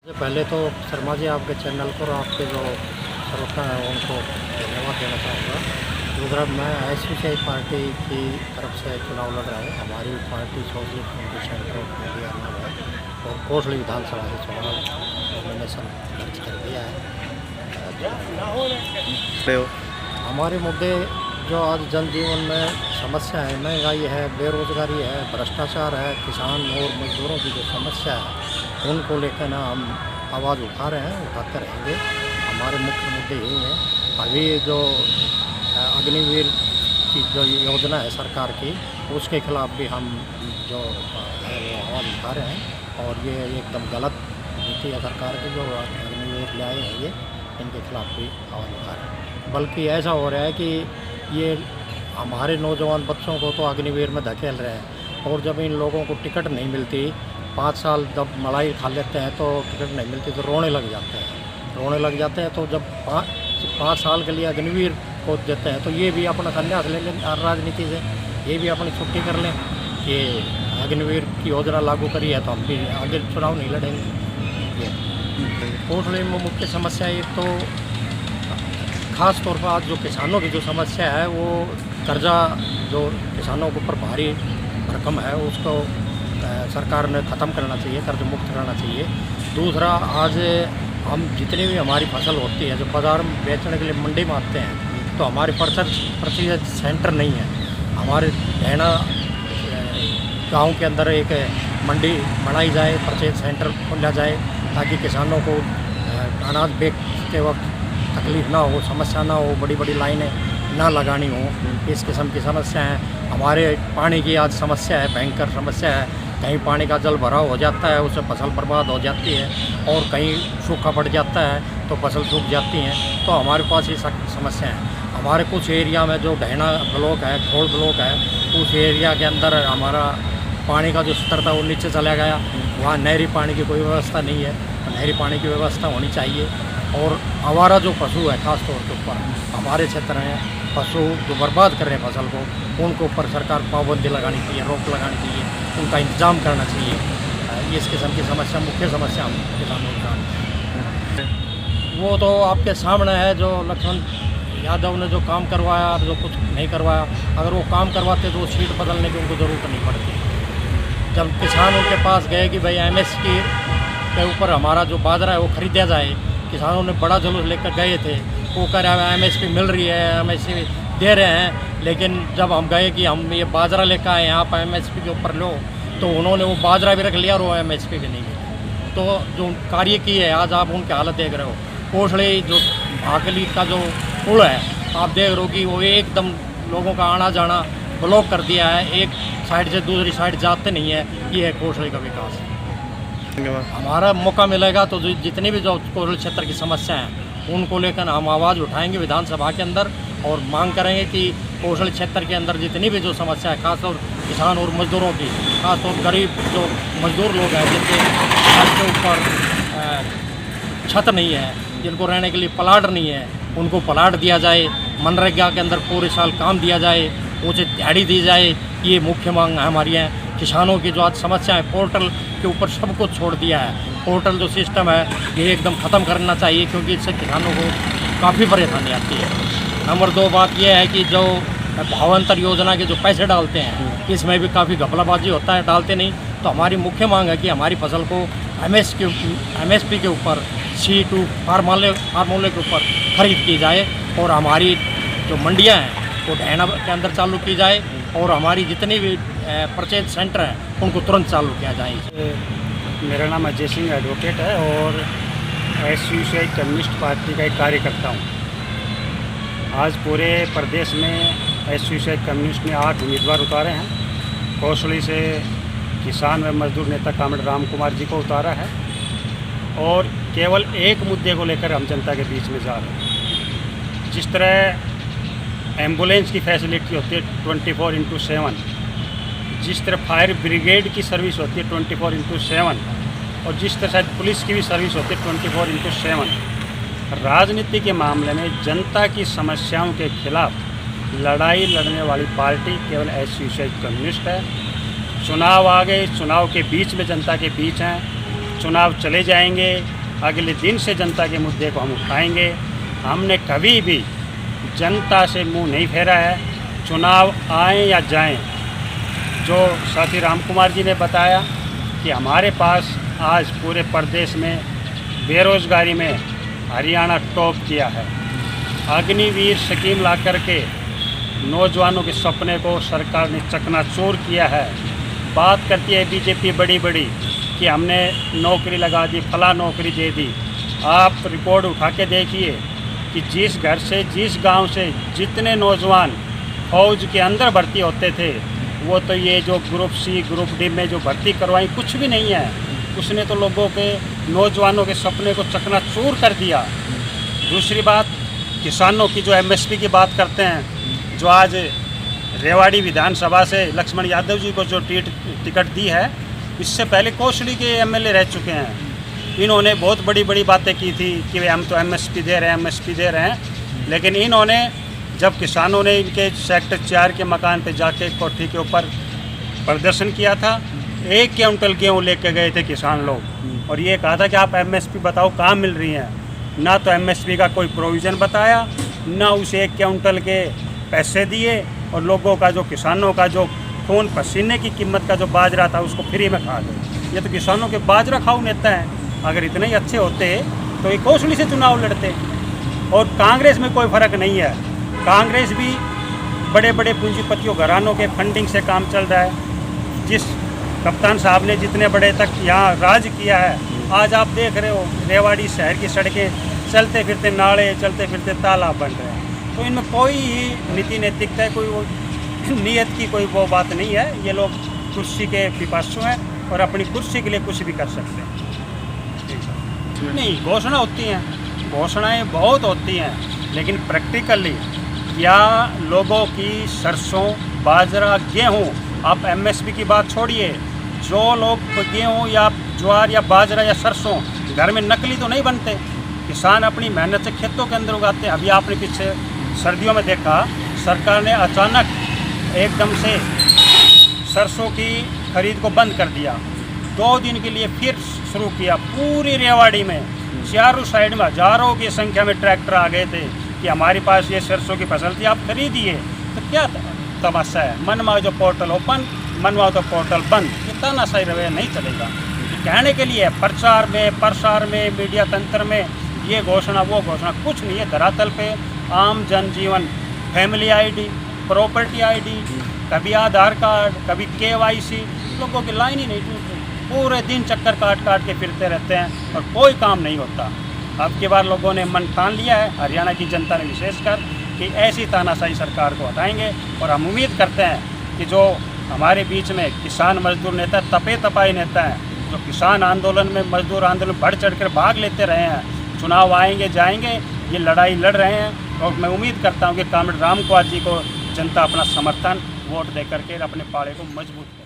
पहले तो शर्मा जी आपके चैनल पर आपके जो श्रोता हैं उनको धन्यवाद देना चाहूँगा। दूसरा मैं एसयूसीआई पार्टी की तरफ से चुनाव लड़ रहा है। हमारी party socialist party centre of India नाम है और कोटली विधानसभा से चुनाव नॉमिनेशन दर्ज कर दिया है। हमारे मुद्दे जो आज जनजीवन में समस्या है, महंगाई है, बेरोजगारी है, भ्रष्टाचार है, किसान और मजदूरों की जो समस्या है उनको लेकर ना हम आवाज़ उठा रहे हैं, उठाते रहेंगे। हमारे मुख्य मुद्दे यही हैं। अभी जो अग्निवीर की जो योजना है सरकार की, उसके खिलाफ भी हम जो है वो आवाज़ उठा रहे हैं और ये एकदम गलत नीति है सरकार की जो अग्निवीर ले आए हैं, ये इनके खिलाफ भी आवाज़ उठा रहे हैं। बल्कि ऐसा हो रहा है कि ये हमारे नौजवान बच्चों को तो अग्निवीर में धकेल रहे हैं और जब इन लोगों को टिकट नहीं मिलती, 5 साल जब मलाई खा लेते हैं तो टिकट नहीं मिलती तो रोने लग जाते हैं। तो जब 5 साल के लिए अग्निवीर को देते हैं तो ये भी अपना संन्यास ले लें राजनीति से, ये भी अपनी छुट्टी कर लें कि अग्निवीर की योजना लागू करी है तो हम भी आगे चुनाव नहीं लड़ेंगे। ये कोटली में मुख्य समस्या एक तो ख़ास तौर पर आज जो किसानों की जो समस्या है वो कर्जा जो किसानों के ऊपर भारी रकम है उसको सरकार ने ख़त्म करना चाहिए, कर्ज मुक्त करना चाहिए। दूसरा, आज हम जितनी भी हमारी फसल होती है जो बाज़ार में बेचने के लिए मंडी में आते हैं तो हमारे परचेज सेंटर नहीं है। हमारे डैना गांव के अंदर एक मंडी बनाई जाए, परचेज सेंटर खोला जाए ताकि किसानों को अनाज बेचते वक्त तकलीफ़ ना हो, समस्या ना हो, बड़ी बड़ी लाइनें ना लगानी हो। इस किस्म की समस्या है। हमारे पानी की आज समस्या है, भयंकर समस्या है। कहीं पानी का जल भराव हो जाता है, उससे फसल बर्बाद हो जाती है और कहीं सूखा पड़ जाता है तो फसल सूख जाती हैं। तो हमारे पास ये समस्या है। हमारे कुछ एरिया में जो ढहना ब्लॉक है, खोड़ ब्लॉक है, उस एरिया के अंदर हमारा पानी का जो स्तर था वो नीचे चला गया। वहाँ नहरी पानी की कोई व्यवस्था नहीं है। नहरी पानी की व्यवस्था होनी चाहिए। और आवारा जो पशु है ख़ास तौर के ऊपर हमारे क्षेत्र में पशु जो बर्बाद कर रहे हैं फसल को, उनके ऊपर सरकार पाबंदी लगानी चाहिए, रोक लगानी चाहिए, उनका इंतजाम करना चाहिए। इस किस्म की समस्या मुख्य समस्या हम किसानों का वो तो आपके सामने है। जो लक्ष्मण यादव ने जो काम करवाया, जो कुछ नहीं करवाया, अगर वो काम करवाते तो वो सीट बदलने की उनको ज़रूरत नहीं पड़ती। जब किसान उनके पास गए कि भाई MSP के ऊपर हमारा जो बाजरा है वो खरीदा जाए, किसानों ने बड़ा जुलूस लेकर गए थे। वो कह रहा है MSP मिल रही है, MSP दे रहे हैं, लेकिन जब हम गए कि हम ये बाजरा लेकर आए यहाँ पर MSP के ऊपर लो, तो उन्होंने वो बाजरा भी रख लिया और वो MSP भी नहीं मिली। तो जो कार्य की है आज आप उनकी हालत देख रहे हो। कोटली जो भाकली का जो पुल है आप देख रहे हो कि वो एकदम लोगों का आना जाना ब्लॉक कर दिया है। एक साइड से दूसरी साइड जाते नहीं है। ये है कोटली का विकास। हमारा मौका मिलेगा तो जितनी भी जो कोटली क्षेत्र की समस्या है उनको लेकर हम आवाज़ उठाएंगे विधानसभा के अंदर और मांग करेंगे कि कोटली क्षेत्र के अंदर जितनी भी जो समस्या है, खासतौर किसान और मजदूरों की, खासतौर गरीब जो मजदूर लोग हैं जिनके घर के ऊपर छत नहीं है, जिनको रहने के लिए प्लाट नहीं है, उनको प्लाट दिया जाए। मनरेगा के अंदर पूरे साल काम दिया जाए, उचित दिहाड़ी दी जाए। ये मुख्य मांग हमारी है। किसानों की जो आज समस्या है, पोर्टल के ऊपर सब कुछ छोड़ दिया है। पोर्टल जो सिस्टम है ये एकदम ख़त्म करना चाहिए क्योंकि इससे किसानों को काफ़ी परेशानी आती है। नंबर 2 बात यह है कि जो भावांतर योजना के जो पैसे डालते हैं इसमें भी काफ़ी घपलाबाजी होता है, डालते नहीं। तो हमारी मुख्य मांग है कि हमारी फसल को MSP के ऊपर C2 फार्मूले के ऊपर खरीद की जाए और हमारी जो मंडियाँ हैं वो ढहना के अंदर चालू की जाए और हमारी जितनी भी परचेज सेंटर हैं उनको तुरंत चालू किया जाए। मेरा नाम अजय सिंह एडवोकेट है और एसयूसीआई कम्युनिस्ट पार्टी का एक कार्यकर्ता हूँ। आज पूरे प्रदेश में एसयूसीआई कम्युनिस्ट ने 8 उम्मीदवार उतारे हैं। कोटली से किसान व मजदूर नेता कामरेड राम कुमार जी को उतारा है और केवल एक मुद्दे को लेकर हम जनता के बीच में जा रहे हैं। जिस तरह एम्बुलेंस की फैसिलिटी होती है 24/7, जिस तरह फायर ब्रिगेड की सर्विस होती है 24/7 और जिस तरह शायद पुलिस की भी सर्विस होती है 24/7, राजनीति के मामले में जनता की समस्याओं के खिलाफ लड़ाई लड़ने वाली पार्टी केवल एसयूसीआई कम्युनिस्ट है। चुनाव आ गए, चुनाव के बीच में जनता के बीच हैं चुनाव चले जाएंगे, अगले दिन से जनता के मुद्दे को हम उठाएंगे। हमने कभी भी जनता से मुंह नहीं फेरा है, चुनाव आए या जाएं। जो साथी राम कुमार जी ने बताया कि हमारे पास आज पूरे प्रदेश में बेरोज़गारी में हरियाणा टॉप किया है। अग्निवीर स्कीम ला करके नौजवानों के सपने को सरकार ने चकनाचूर किया है। बात करती है बीजेपी बड़ी बड़ी कि हमने नौकरी लगा दी, फला नौकरी दे दी। आप रिकॉर्ड उठा के देखिए कि जिस घर से, जिस गांव से जितने नौजवान फौज के अंदर भर्ती होते थे, वो तो ये जो ग्रुप सी, ग्रुप डी में जो भर्ती करवाई कुछ भी नहीं है। उसने तो लोगों के, नौजवानों के सपने को चकनाचूर कर दिया। दूसरी बात, किसानों की जो एमएसपी की बात करते हैं, जो आज रेवाड़ी विधानसभा से लक्ष्मण यादव जी को जो टिकट दी है, इससे पहले कौशली के एमएलए रह चुके हैं। इन्होंने बहुत बड़ी बड़ी बातें की थी कि वे हम तो एमएसपी दे रहे हैं, एमएसपी दे रहे हैं। लेकिन इन्होंने, जब किसानों ने इनके सेक्टर 4 के मकान पे जाके कोठी के ऊपर प्रदर्शन किया था, 1 क्विंटल गेहूँ लेके गए थे किसान लोग, और ये कहा था कि आप एमएसपी बताओ कहाँ मिल रही हैं। ना तो एमएसपी का कोई प्रोविज़न बताया, ना उसे 1 क्विंटल के पैसे दिए, और लोगों का जो, किसानों का जो खून पसीने की कीमत का जो बाजरा था उसको फ्री में खा गए। ये तो किसानों के बाजरा खाऊ नेता हैं। अगर इतने ही अच्छे होते तो ये कौशली से चुनाव लड़ते। और कांग्रेस में कोई फ़र्क नहीं है। कांग्रेस भी बड़े बड़े पूंजीपतियों, घरानों के फंडिंग से काम चल रहा है। जिस कप्तान साहब ने जितने बड़े तक यहाँ राज किया है, आज आप देख रहे हो रेवाड़ी शहर की सड़कें, चलते फिरते नाले, चलते फिरते तालाब बन रहे हैं। तो इनमें कोई ही नीति नैतिकता, कोई वो नीयत की कोई वो बात नहीं है। ये लोग कुर्सी के पिपासु हैं और अपनी कुर्सी के लिए कुछ भी कर सकते हैं। नहीं, घोषणा होती हैं, घोषणाएं बहुत होती हैं, लेकिन प्रैक्टिकली क्या लोगों की सरसों, बाजरा, गेहूँ, आप एमएसपी की बात छोड़िए, जो लोग गेहूँ या ज्वार या बाजरा या सरसों घर में नकली तो नहीं बनते, किसान अपनी मेहनत से खेतों के अंदर उगाते हैं। अभी आपने पीछे सर्दियों में देखा, सरकार ने अचानक एकदम से सरसों की खरीद को बंद कर दिया। 2 दिन के लिए फिर शुरू किया। पूरी रेवाड़ी में चारों साइड में हजारों की संख्या में ट्रैक्टर आ गए थे कि हमारे पास ये सरसों की फसल थी, आप खरीदिए। तो क्या तमाशा है, मनमाओ जो पोर्टल ओपन, मनमाओ तो पोर्टल बंद। ये तानाशाही रवैया नहीं चलेगा। कहने के लिए प्रचार में, प्रसार में, मीडिया तंत्र में ये घोषणा, वो घोषणा, कुछ नहीं है। धरातल पे आम जनजीवन, फैमिली आईडी, प्रॉपर्टी आईडी, कभी आधार कार्ड, कभी केवाईसी, लोगों की लाइन ही नहीं टूट रही। पूरे दिन चक्कर काट काट के फिरते रहते हैं और कोई काम नहीं होता। अब की बार लोगों ने मन ठान लिया है, हरियाणा की जनता ने विशेषकर, कि ऐसी तानाशाही सरकार को हटाएंगे। और हम उम्मीद करते हैं कि जो हमारे बीच में किसान मजदूर नेता, तपे तपाई नेता हैं, जो किसान आंदोलन में, मजदूर आंदोलन में बढ़ चढ़ कर भाग लेते रहे हैं, चुनाव आएंगे जाएंगे, ये लड़ाई लड़ रहे हैं। और मैं उम्मीद करता हूँ कि कामरेड राम कुमार जी को जनता अपना समर्थन वोट दे करके अपने पाड़े को मजबूत करे।